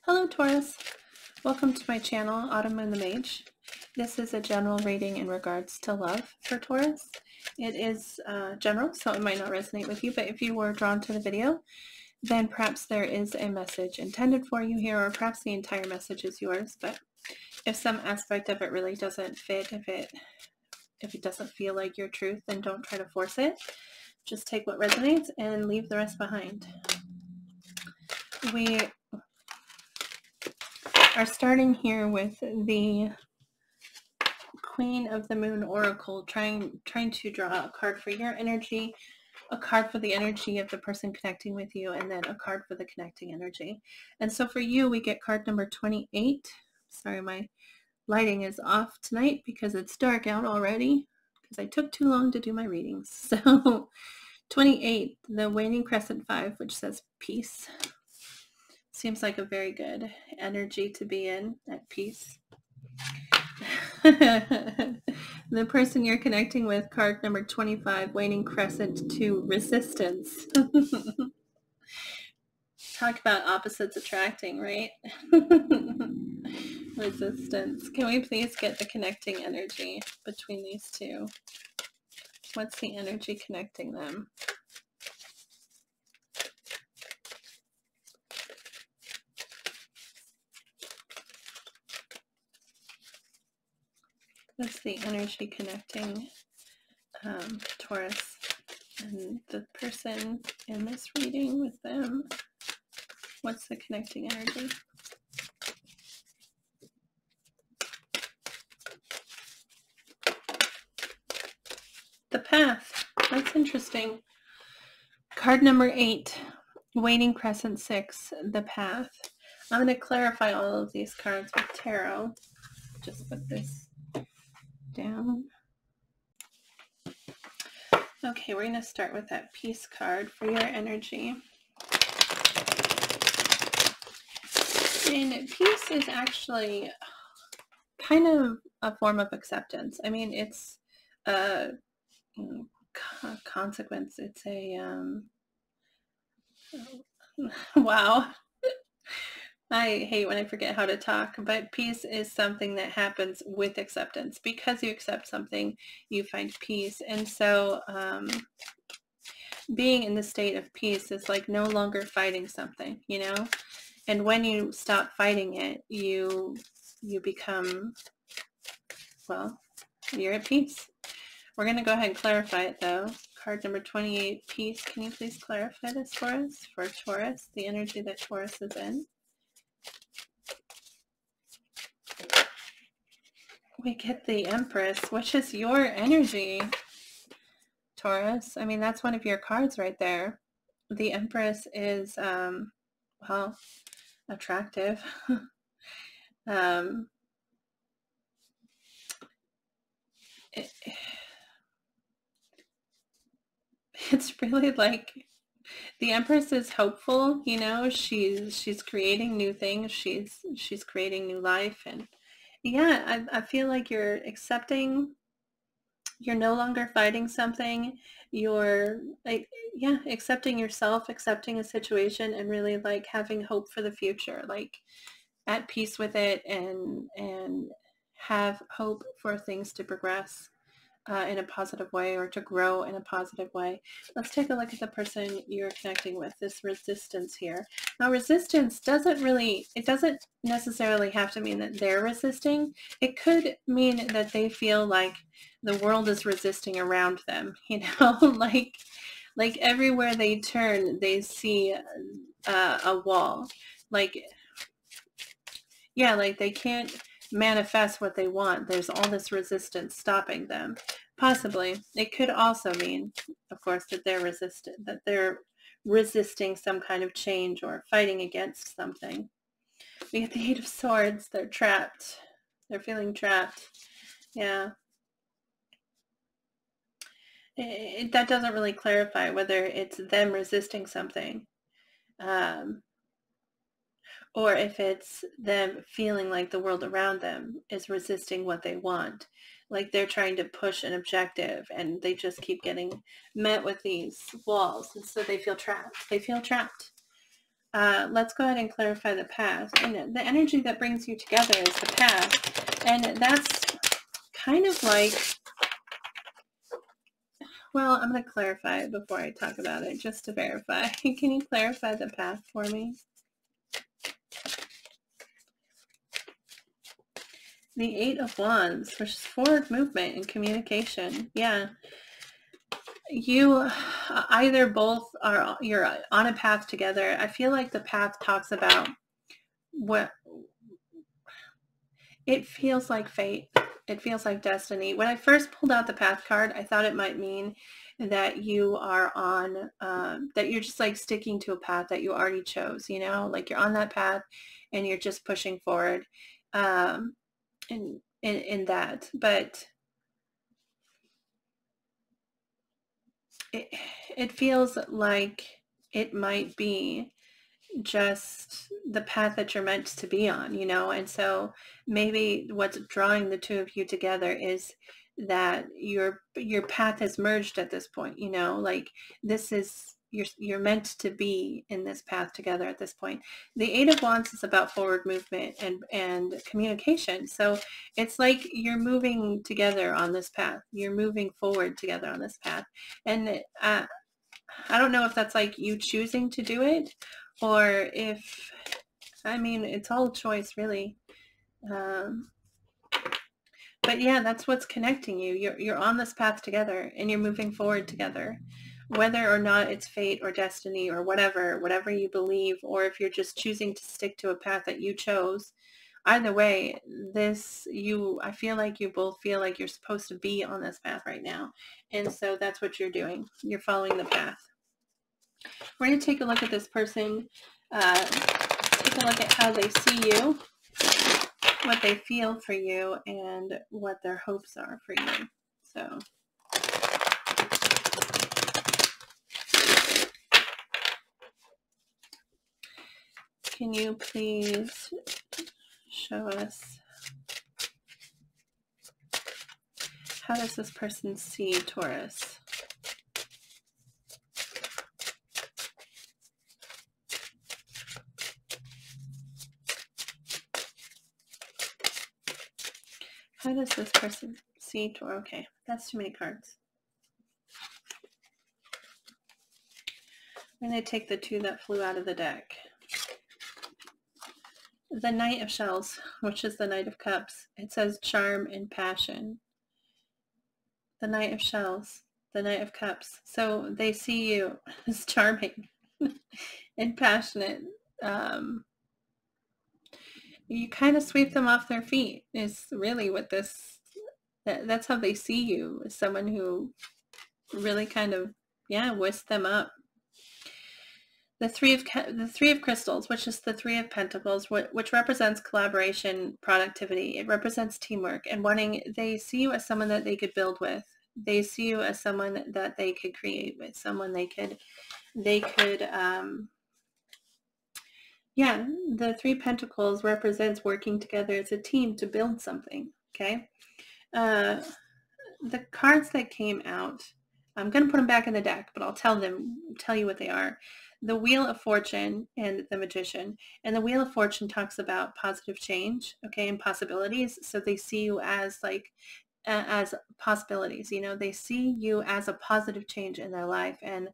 Hello Taurus, welcome to my channel, Autumn and the Mage. This is a general reading in regards to love for Taurus. It is general, so it might not resonate with you, but if you were drawn to the video, then perhaps there is a message intended for you here, or perhaps the entire message is yours. But if some aspect of it really doesn't fit, if it doesn't feel like your truth, then don't try to force it. Just take what resonates and leave the rest behind. We are starting here with the Queen of the Moon Oracle, trying to draw a card for your energy, a card for the energy of the person connecting with you, and then a card for the connecting energy. And so for you, we get card number 28. Sorry, my lighting is off tonight because it's dark out already, because I took too long to do my readings. So 28, the waning crescent 5, which says peace. Seems like a very good energy to be in, at peace. The person you're connecting with, card number 25, waning crescent 2, resistance. Talk about opposites attracting, right? Resistance. Can we please get the connecting energy between these two? What's the energy connecting them? What's the energy connecting Taurus and the person in this reading with them? What's the connecting energy? The path. That's interesting. Card number 8, waning crescent 6, the path. I'm going to clarify all of these cards with tarot. Just put this down. Okay, we're going to start with that peace card for your energy. And peace is actually kind of a form of acceptance. I mean, it's a consequence. It's a wow. I hate when I forget how to talk, but peace is something that happens with acceptance. Because you accept something, you find peace. And so being in the state of peace is like no longer fighting something, you know? And when you stop fighting it, you become, well, you're at peace. We're going to go ahead and clarify it though. Card number 28, peace. Can you please clarify this for us? For Taurus, the energy that Taurus is in. We get the Empress, which is your energy, Taurus. I mean, that's one of your cards right there. The Empress is, well, attractive. It's really like the Empress is hopeful, you know, she's creating new things, she's creating new life. And yeah, I feel like you're accepting, you're no longer fighting something, you're like, yeah, accepting yourself, accepting a situation, and really like having hope for the future, like at peace with it, and have hope for things to progress in a positive way, or to grow in a positive way. Let's take a look at the person you're connecting with, this resistance here. Now, resistance doesn't necessarily have to mean that they're resisting. It could mean that they feel like the world is resisting around them, you know, like everywhere they turn, they see a wall. Like, yeah, like they can't manifest what they want. There's all this resistance stopping them. Possibly. It could also mean, of course, that they're resisting some kind of change or fighting against something. We get the Eight of Swords. They're trapped. They're feeling trapped. Yeah. That doesn't really clarify whether it's them resisting something. Or if it's them feeling like the world around them is resisting what they want. Like they're trying to push an objective and they just keep getting met with these walls. And so they feel trapped. They feel trapped. let's go ahead and clarify the path. And the energy that brings you together is the path. And that's kind of like, well, I'm going to clarify it before I talk about it, just to verify. Can you clarify the path for me? The Eight of Wands, which is forward movement and communication. Yeah. You either both are, you're on a path together. I feel like the path talks about what it feels like fate. It feels like destiny. When I first pulled out the path card, I thought it might mean that you are on, that you're just like sticking to a path that you already chose, you know, like you're on that path and you're just pushing forward in that. But it feels like it might be just the path that you're meant to be on, you know. And so maybe what's drawing the two of you together is that your path has merged at this point, you know, like this is, you're meant to be in this path together at this point. The Eight of Wands is about forward movement and communication. So it's like you're moving together on this path. You're moving forward together on this path. And I don't know if that's like you choosing to do it, or if, I mean, it's all choice really. But yeah, that's what's connecting you. You're on this path together and you're moving forward together, whether or not it's fate or destiny or whatever you believe, or if you're just choosing to stick to a path that you chose. Either way, I feel like you both feel like you're supposed to be on this path right now. And so that's what you're doing. You're following the path. We're going to take a look at this person, take a look at how they see you, what they feel for you, and what their hopes are for you. So can you please show us, how does this person see Taurus? How does this person see Taurus? Okay, that's too many cards. I'm going to take the two that flew out of the deck. The Knight of Shells, which is the Knight of Cups. It says charm and passion. The Knight of Shells, the Knight of Cups. So they see you as charming and passionate. You kind of sweep them off their feet is really what this, that's how they see you, as someone who really kind of, yeah, whisk them up. The three of crystals, which is the Three of Pentacles, which represents collaboration, productivity. It represents teamwork and they see you as someone that they could build with. They see you as someone that they could create with, someone they could, yeah, the Three Pentacles represents working together as a team to build something, okay? The cards that came out, I'm going to put them back in the deck, but I'll tell you what they are. The Wheel of Fortune and the Magician. And the Wheel of Fortune talks about positive change, okay, and possibilities. So they see you as like, as possibilities, you know, they see you as a positive change in their life. And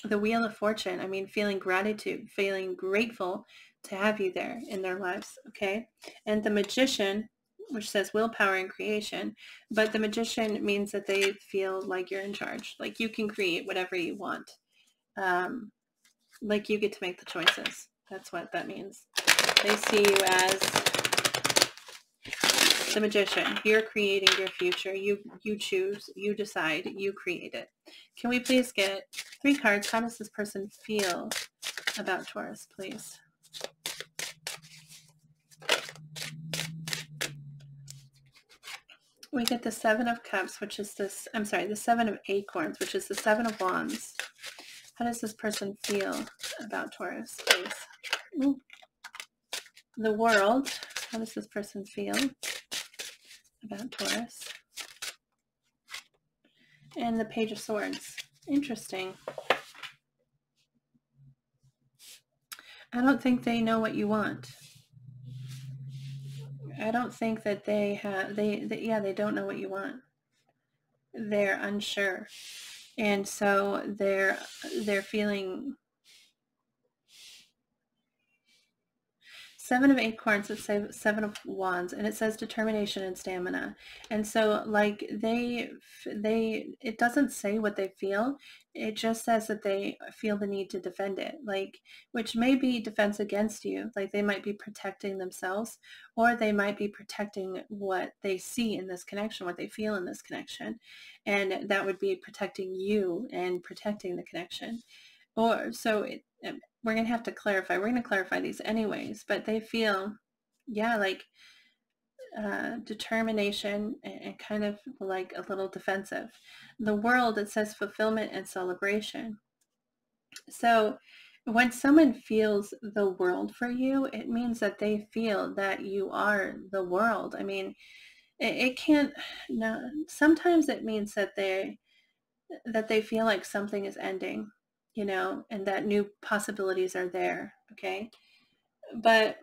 the Wheel of Fortune, I mean, feeling gratitude, feeling grateful to have you there in their lives, okay? And the Magician, which says willpower and creation, but the Magician means that they feel like you're in charge, like you can create whatever you want, like you get to make the choices. That's what that means. They see you as the Magician. You're creating your future. You choose, you decide, you create it. Can we please get 3 cards? How does this person feel about Taurus, please? We get the Seven of Cups, which is this, I'm sorry, the Seven of Acorns, which is the Seven of Wands. How does this person feel about Taurus, please? Ooh. The World. How does this person feel about Taurus? And the Page of Swords. Interesting. I don't think they know what you want. I don't think that they have, yeah, they don't know what you want. They're unsure. And so they're feeling Seven of Acorns, it says Seven of Wands, and it says determination and stamina. And so, like, it doesn't say what they feel. It just says that they feel the need to defend it, like, which may be defense against you. Like, they might be protecting themselves, or they might be protecting what they see in this connection, what they feel in this connection. And that would be protecting you and protecting the connection. Or so we're going to have to clarify. We're going to clarify these anyways, but they feel, yeah, like determination and kind of like a little defensive. The World, it says fulfillment and celebration. So when someone feels the world for you, it means that they feel that you are the world. I mean, it can't, no, sometimes it means that they feel like something is ending, and that new possibilities are there. Okay. But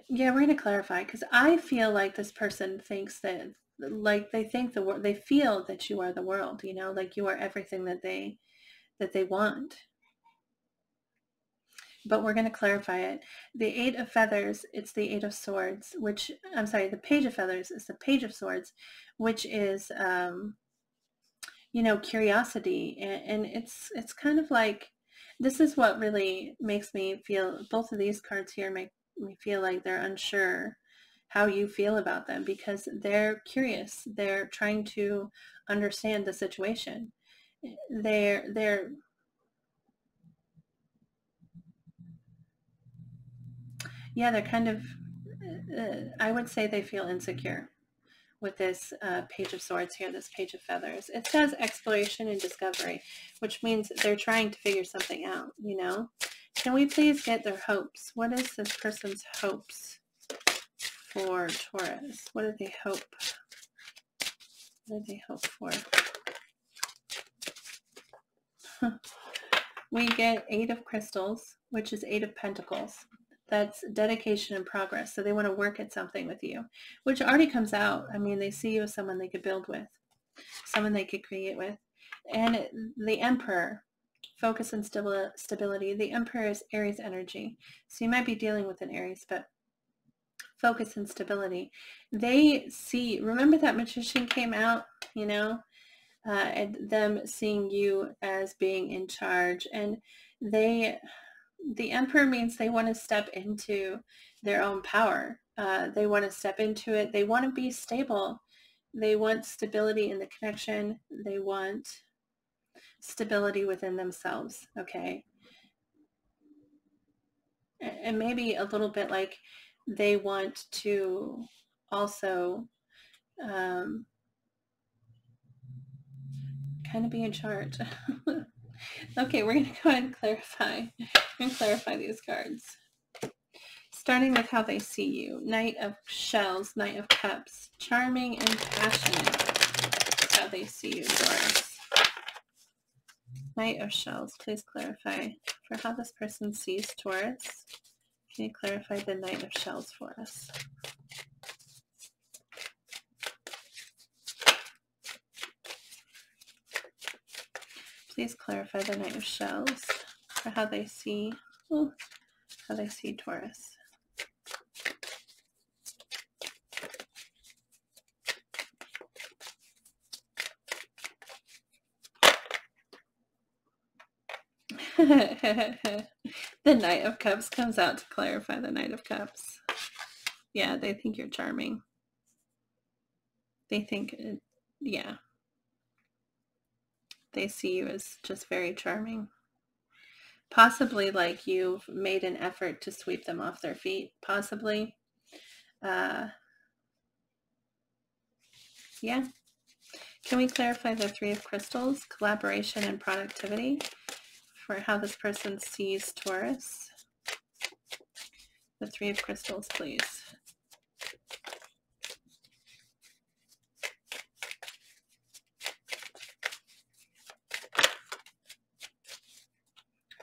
yeah, we're going to clarify, because I feel like this person thinks that, like, they think the world, they feel that you are the world, like you are everything that they want. But we're going to clarify it. The Eight of Feathers, it's the Eight of Swords, which, I'm sorry, the Page of Feathers is the Page of Swords, which is, curiosity. And it's kind of like, this is what really makes me feel, both of these cards here make me feel like they're unsure how you feel about them, because they're curious. They're trying to understand the situation. They're yeah, they're kind of, I would say they feel insecure with this Page of Swords here, this Page of Feathers. It says exploration and discovery, which means they're trying to figure something out, Can we please get their hopes? What is this person's hopes for Taurus? What do they hope? What do they hope for? We get Eight of Crystals, which is Eight of Pentacles. That's dedication and progress. So they want to work at something with you, which already comes out. I mean, they see you as someone they could build with, someone they could create with. And the Emperor, focus and stability. The Emperor is Aries energy. So you might be dealing with an Aries, but focus and stability. They see, remember that Magician came out, and them seeing you as being in charge. And the Emperor means they want to step into their own power. They want to step into it. They want to be stable. They want stability in the connection. They want stability within themselves. Okay. And maybe a little bit like they want to also kind of be in charge. Okay, we're going to go ahead and clarify. We're going to clarify these cards. Starting with how they see you. Knight of Shells, Knight of Cups. Charming and passionate. That's how they see you, Taurus. Knight of Shells, please clarify for how this person sees Taurus. Can you clarify the Knight of Shells for us? Please clarify the Knight of Shells for how they see Taurus. The Knight of Cups comes out to clarify the Knight of Cups. Yeah, they think you're charming. They think, yeah. They see you as just very charming. Possibly like you've made an effort to sweep them off their feet. Possibly. Yeah. Can we clarify the Three of Crystals, collaboration and productivity, for how this person sees Taurus? The Three of Crystals, please.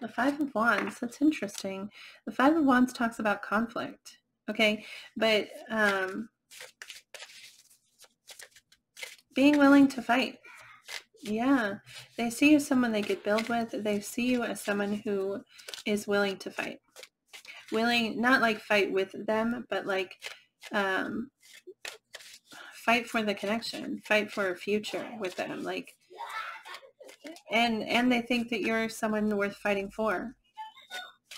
The Five of Wands, that's interesting. The Five of Wands talks about conflict, okay? But being willing to fight. Yeah, they see you as someone they could build with. They see you as someone who is willing to fight. Willing, not like fight with them, but like fight for the connection, fight for a future with them. Like, and they think that you're someone worth fighting for.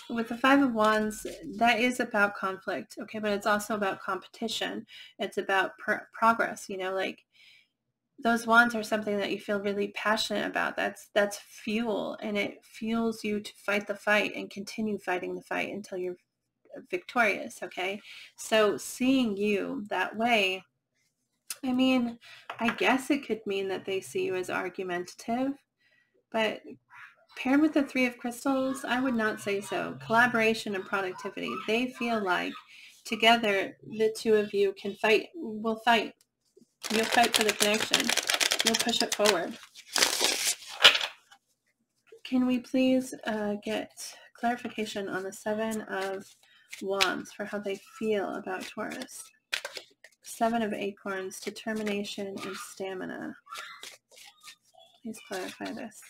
With the Five of Wands, that is about conflict, okay, but it's also about competition. It's about progress, you know, like those wands are something that you feel really passionate about. That's fuel, and it fuels you to fight the fight and continue fighting the fight until you're victorious, okay? So seeing you that way, I mean, I guess it could mean that they see you as argumentative, but paired with the Three of Crystals, I would not say so. Collaboration and productivity. They feel like together the two of you can fight, will fight. You'll fight for the connection. You'll push it forward. Can we please get clarification on the Seven of Wands for how they feel about Taurus? Seven of Acorns, determination and stamina. Please clarify this.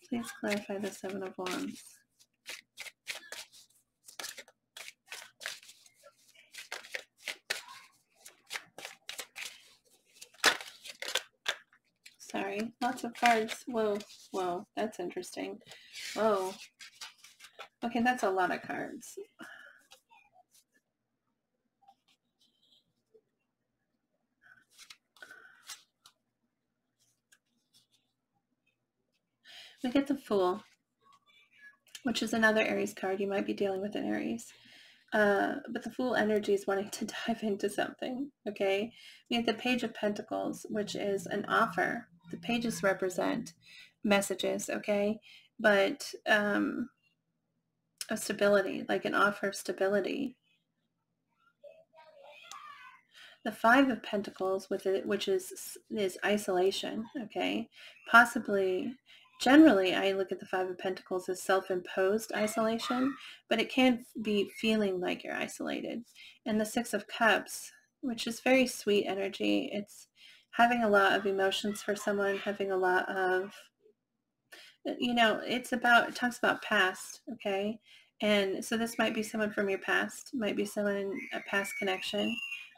Please clarify the Seven of Wands. Sorry, lots of cards. Whoa, whoa, that's interesting. Whoa. Okay, that's a lot of cards. We get the Fool, which is another Aries card. You might be dealing with an Aries. But the Fool energy is wanting to dive into something, okay? We have the Page of Pentacles, which is an offer. The pages represent messages, okay? But of stability, like an offer of stability. The Five of Pentacles, with it, which is isolation, okay? Possibly, generally, I look at the Five of Pentacles as self-imposed isolation, but it can be feeling like you're isolated. And the Six of Cups, which is very sweet energy, it's having a lot of emotions for someone, having a lot of, you know, it talks about past, okay? And so this might be someone from your past, might be someone, a past connection.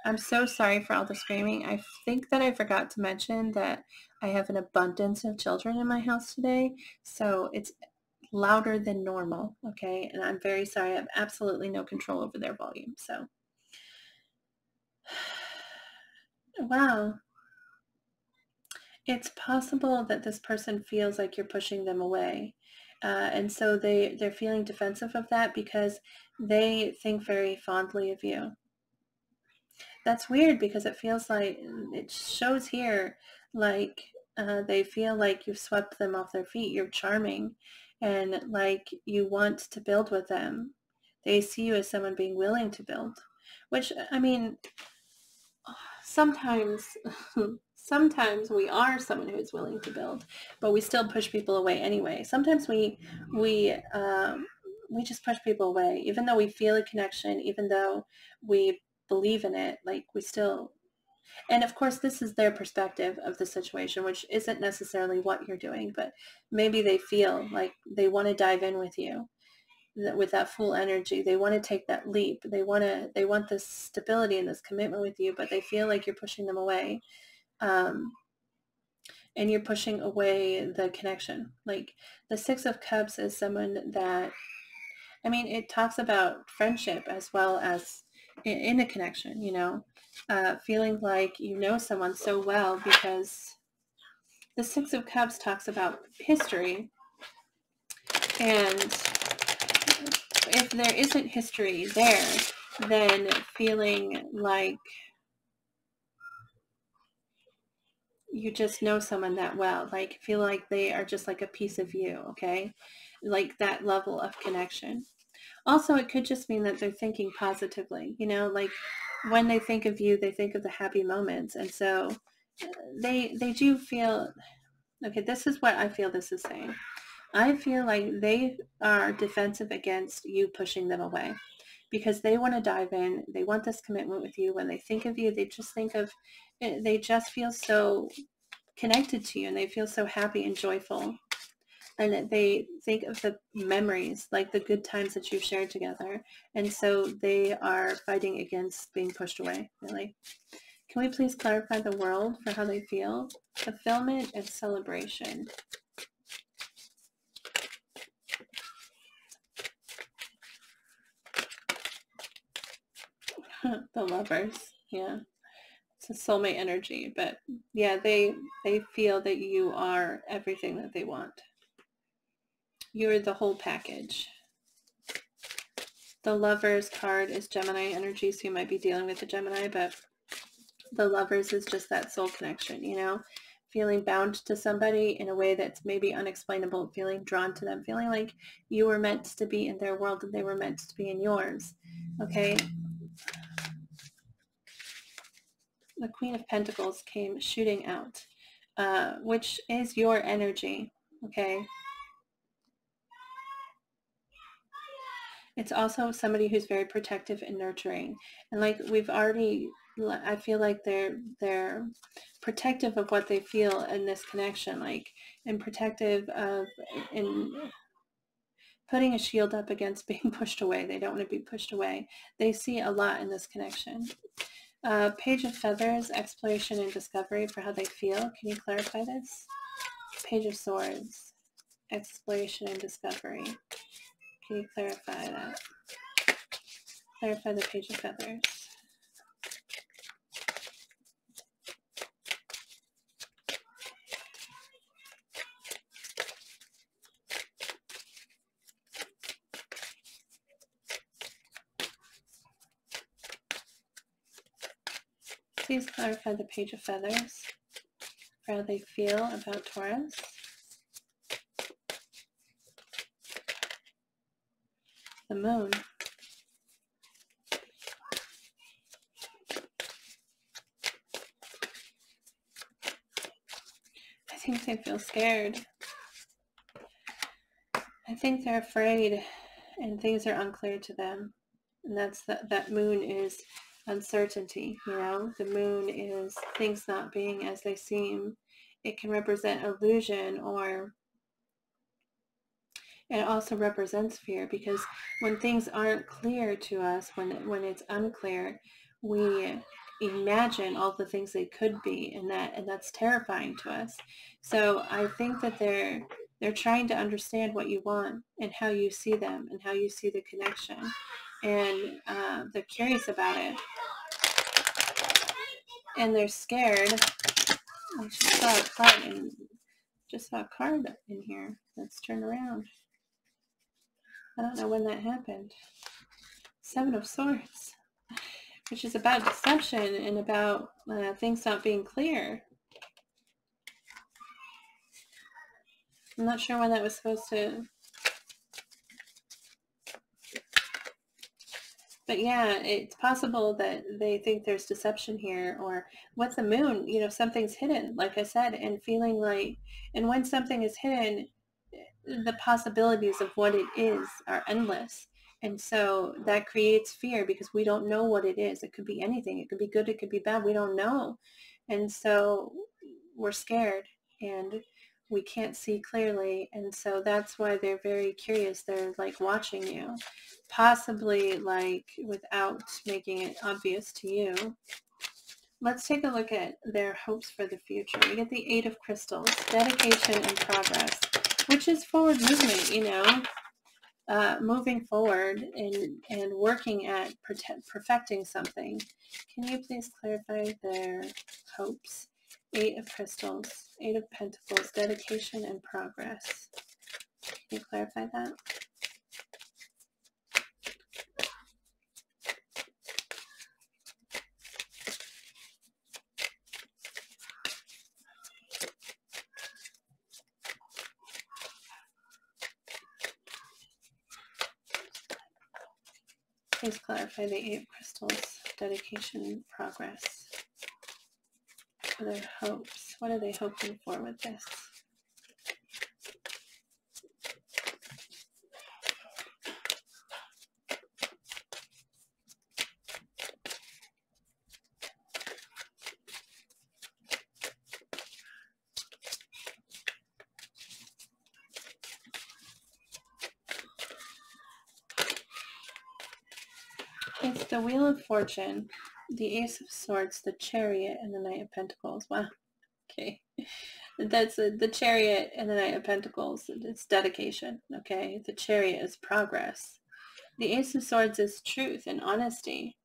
I'm so sorry for all the screaming. I think that I forgot to mention that I have an abundance of children in my house today, so it's louder than normal, okay? And I'm very sorry. I have absolutely no control over their volume, so. Wow. It's possible that this person feels like you're pushing them away. And so they're feeling defensive of that because they think very fondly of you. That's weird because it feels like, it shows here, like they feel like you've swept them off their feet. You're charming and like you want to build with them. They see you as someone being willing to build, which, I mean, sometimes sometimes we are someone who is willing to build, but we still push people away anyway. Sometimes we just push people away, even though we feel a connection, even though we believe in it. Like we still, and of course this is their perspective of the situation, which isn't necessarily what you're doing, but maybe they feel like they want to dive in with you, with that Fool energy. They want to take that leap. They want this stability and this commitment with you, but they feel like you're pushing them away. And you're pushing away the connection. Like the Six of Cups is someone that, I mean, it talks about friendship as well as in a connection, you know, feeling like you know someone so well, because the Six of Cups talks about history. And if there isn't history there, then feeling like you just know someone that well, like feel like they are just like a piece of you, okay? Like that level of connection. Also, it could just mean that they're thinking positively, you know, like when they think of you, they think of the happy moments. And so they do feel, okay, this is what I feel this is saying. I feel like they are defensive against you pushing them away because they want to dive in. They want this commitment with you. When they think of you, they just feel so connected to you, and they feel so happy and joyful. And they think of the memories, like the good times that you've shared together. And so they are fighting against being pushed away, really. Can we please clarify the world for how they feel? Fulfillment and celebration. The Lovers. Yeah. It's a soulmate energy, but yeah, they feel that you are everything that they want. You're the whole package. The Lovers card is Gemini energy, so you might be dealing with a Gemini, but the Lovers is just that soul connection, you know, feeling bound to somebody in a way that's maybe unexplainable, feeling drawn to them, feeling like you were meant to be in their world and they were meant to be in yours. Okay. The Queen of Pentacles came shooting out, which is your energy. Okay. It's also somebody who's very protective and nurturing. And like we've already, I feel like they're protective of what they feel in this connection, like, and protective of, in putting a shield up against being pushed away. They don't want to be pushed away. They see a lot in this connection. Page of Feathers, exploration and discovery for how they feel. Can you clarify this? Page of Swords, exploration and discovery. Can you clarify that? Clarify the Page of Feathers. Please clarify the Page of Feathers for how they feel about Taurus. The Moon. I think they feel scared. I think they're afraid and things are unclear to them. And that's that Moon is uncertainty, you know. The Moon is things not being as they seem. It can represent illusion, or it also represents fear, because when things aren't clear to us, when it's unclear, we imagine all the things they could be, and that's terrifying to us. So I think that they're trying to understand what you want and how you see them and how you see the connection, and they're curious about it, and they're scared. I just saw a card in here. Let's turn around. I don't know when that happened. Seven of Swords, which is about deception and about things not being clear. I'm not sure when that was supposed to. But yeah, it's possible that they think there's deception here, or with the Moon, you know, something's hidden, like I said, and feeling like, and when something is hidden, the possibilities of what it is are endless. And so that creates fear because we don't know what it is. It could be anything. It could be good. It could be bad. We don't know. And so we're scared and we can't see clearly. And so that's why they're very curious. They're like watching you, possibly like without making it obvious to you. Let's take a look at their hopes for the future. We get the Eight of Crystals, dedication and progress, which is forward movement, you know, moving forward and working at perfecting something. Can you please clarify their hopes? Eight of Crystals, Eight of Pentacles, dedication and progress. Can you clarify that? Please clarify the Eight of Crystals. dedication, progress for their hopes. What are they hoping for with this? It's the Wheel of Fortune, the Ace of Swords, the Chariot, and the Knight of Pentacles. Wow. Okay. That's the Chariot and the Knight of Pentacles. It's dedication. Okay. The Chariot is progress. The Ace of Swords is truth and honesty.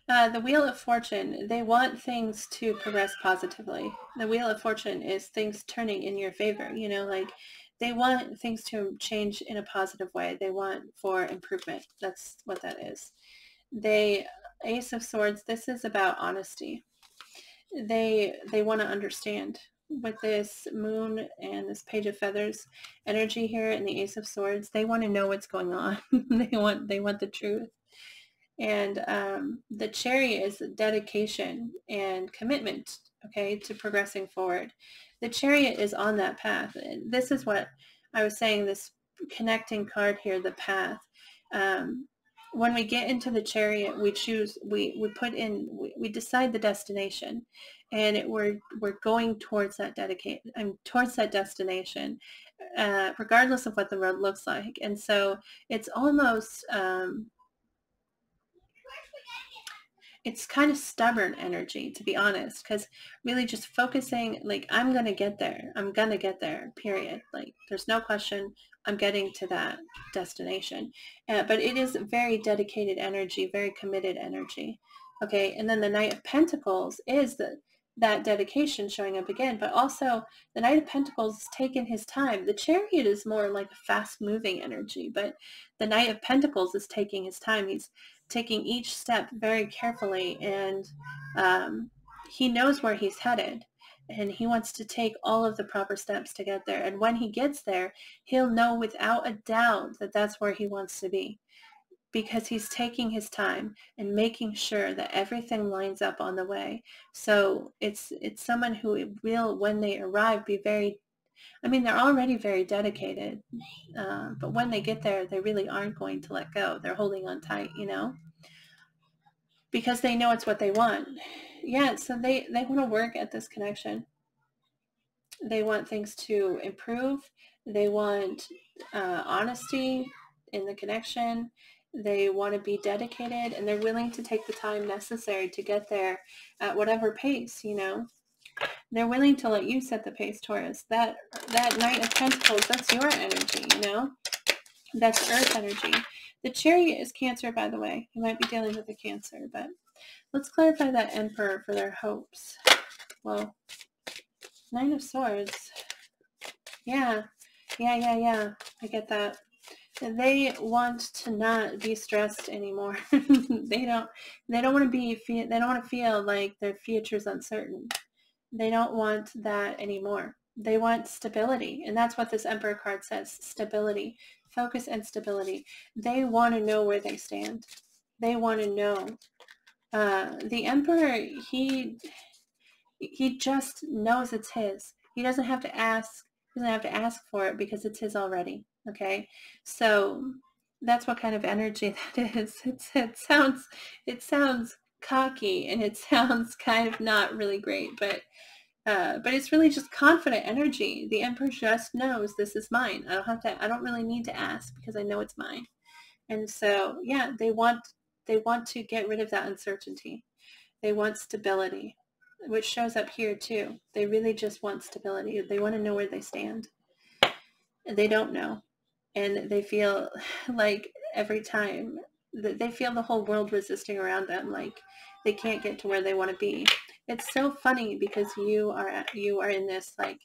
The Wheel of Fortune, they want things to progress positively. The Wheel of Fortune is things turning in your favor. You know, like they want things to change in a positive way. They want for improvement. That's what that is. Ace of Swords, this is about honesty. They want to understand. With this Moon and this Page of Feathers energy here and the Ace of Swords, they want to know what's going on. They want the truth. And the Chariot is dedication and commitment, okay, to progressing forward. The Chariot is on that path. And this is what I was saying, this connecting card here, the path. When we get into the Chariot, we choose, we decide the destination, and we're going towards that towards that destination, regardless of what the road looks like. And so it's almost, it's kind of stubborn energy, to be honest, because really just focusing, like, I'm going to get there, period. Like, there's no question, I'm getting to that destination. But it is very dedicated energy, very committed energy. Okay, and then the Knight of Pentacles is that dedication showing up again, but also the Knight of Pentacles is taking his time. The Chariot is more like a fast-moving energy, but the Knight of Pentacles is taking his time. He's taking each step very carefully, and he knows where he's headed, and he wants to take all of the proper steps to get there. And when he gets there, he'll know without a doubt that that's where he wants to be, because he's taking his time and making sure that everything lines up on the way. So it's someone who will, when they arrive, be very, I mean, they're already very dedicated, but when they get there, they really aren't going to let go. They're holding on tight, you know, because they know it's what they want. Yeah, so they want to work at this connection. They want things to improve. They want honesty in the connection. They want to be dedicated, and they're willing to take the time necessary to get there at whatever pace, you know. They're willing to let you set the pace, Taurus. That Knight of Pentacles, that's your energy, you know? That's Earth energy. The Chariot is Cancer, by the way. You might be dealing with a Cancer, but let's clarify that Emperor for their hopes. Well, Nine of Swords. Yeah. I get that. They want to not be stressed anymore. They don't want to feel like their future's uncertain. They don't want that anymore. They want stability. And that's what this Emperor card says, stability, focus and stability. They want to know where they stand. They want to know. The Emperor, he just knows it's his. He doesn't have to ask. He doesn't have to ask for it because it's his already. Okay. So that's what kind of energy that is. It sounds cocky, and it sounds kind of not really great, but it's really just confident energy. The Emperor just knows this is mine. I don't really need to ask because I know it's mine. And so, yeah, they want to get rid of that uncertainty. They want stability, which shows up here too. They really just want stability. They want to know where they stand. And they don't know. And they feel like every time they feel the whole world resisting around them, like they can't get to where they want to be. It's so funny because you are in this, like,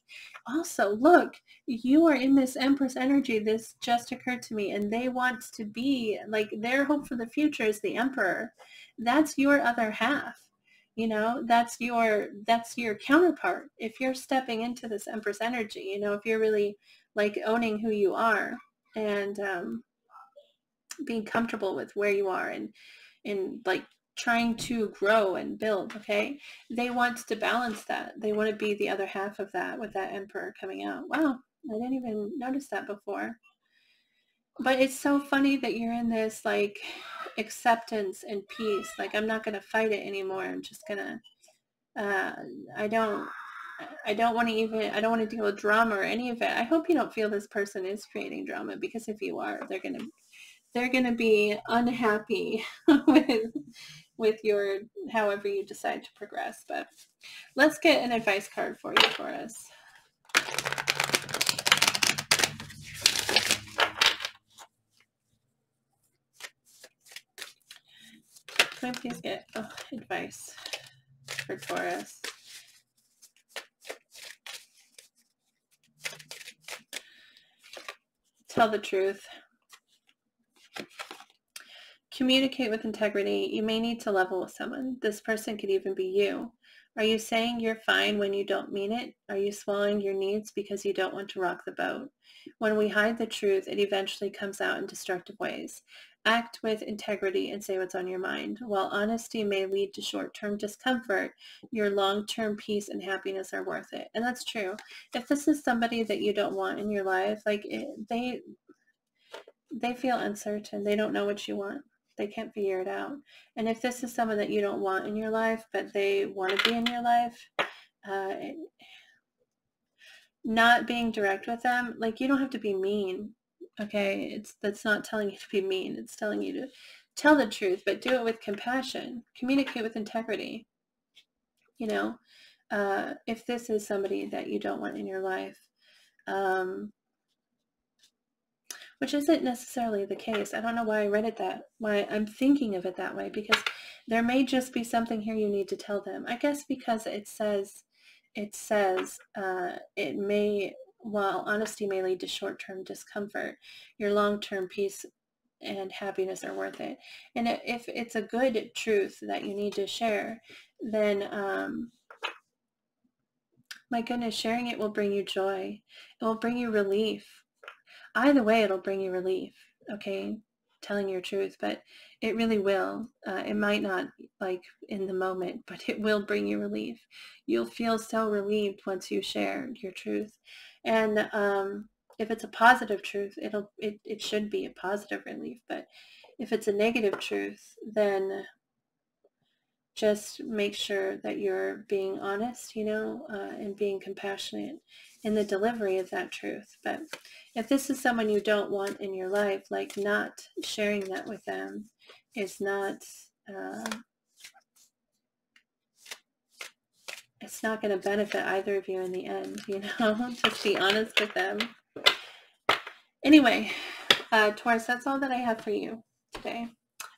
also look, you are in this Empress energy. This just occurred to me, and they want to be like, their hope for the future is the Emperor. That's your other half. You know, that's your counterpart. If you're stepping into this Empress energy, you know, if you're really like owning who you are, and being comfortable with where you are and like trying to grow and build. Okay, they want to balance that. They want to be the other half of that with that Emperor coming out. Wow, I didn't even notice that before. But it's so funny that you're in this like acceptance and peace. Like, I'm not going to fight it anymore. I'm just going to, I don't want to even, I don't want to deal with drama or any of it. I hope you don't feel this person is creating drama, because if you are, they're going to be unhappy with your, however you decide to progress. But let's get an advice card for you, Taurus. Can I please get advice for Taurus? Tell the truth. Communicate with integrity. You may need to level with someone. This person could even be you. Are you saying you're fine when you don't mean it? Are you swallowing your needs because you don't want to rock the boat? When we hide the truth, it eventually comes out in destructive ways. Act with integrity and say what's on your mind. While honesty may lead to short-term discomfort, your long-term peace and happiness are worth it. And that's true. If this is somebody that you don't want in your life, like they feel uncertain. They don't know what you want. They can't figure it out. And if this is someone that you don't want in your life, but they want to be in your life, not being direct with them, like, you don't have to be mean. Okay, that's not telling you to be mean. It's telling you to tell the truth, but do it with compassion. Communicate with integrity. You know, if this is somebody that you don't want in your life, which isn't necessarily the case. I don't know why I read it why I'm thinking of it that way, because there may just be something here you need to tell them. I guess because it says it may, while honesty may lead to short-term discomfort, your long-term peace and happiness are worth it. And if it's a good truth that you need to share, then my goodness, sharing it will bring you joy. It will bring you relief. Either way, it'll bring you relief, okay, telling your truth, but it really will. It might not, like, in the moment, but it will bring you relief. You'll feel so relieved once you share your truth. And if it's a positive truth, it should be a positive relief. But if it's a negative truth, then just make sure that you're being honest, and being compassionate in the delivery of that truth. But if this is someone you don't want in your life, like, not sharing that with them is not, it's not going to benefit either of you in the end, just be honest with them. Anyway, Taurus, that's all that I have for you today.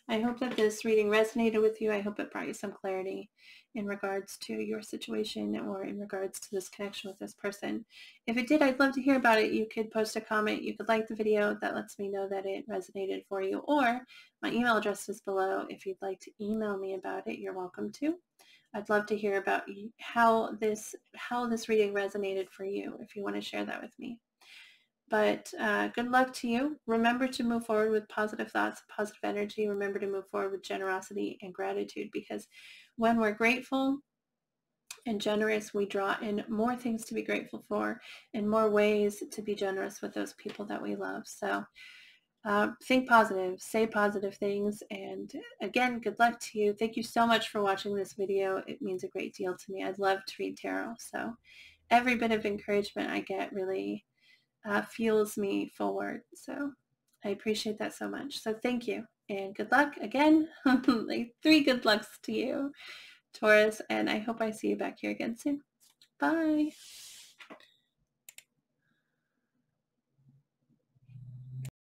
I hope that this reading resonated with you. I hope it brought you some clarity in regards to your situation or in regards to this connection with this person. If it did, I'd love to hear about it. You could post a comment. You could like the video. That lets me know that it resonated for you. Or my email address is below. If you'd like to email me about it, you're welcome to. I'd love to hear about how this reading resonated for you, if you want to share that with me. But good luck to you. Remember to move forward with positive thoughts, positive energy. Remember to move forward with generosity and gratitude, because when we're grateful and generous, we draw in more things to be grateful for and more ways to be generous with those people that we love. So think positive, say positive things. And again, good luck to you. Thank you so much for watching this video. It means a great deal to me. I love to read tarot. So every bit of encouragement I get really fuels me forward. So I appreciate that so much. So thank you and good luck again. Like 3 good lucks to you, Taurus, and I hope I see you back here again soon. Bye.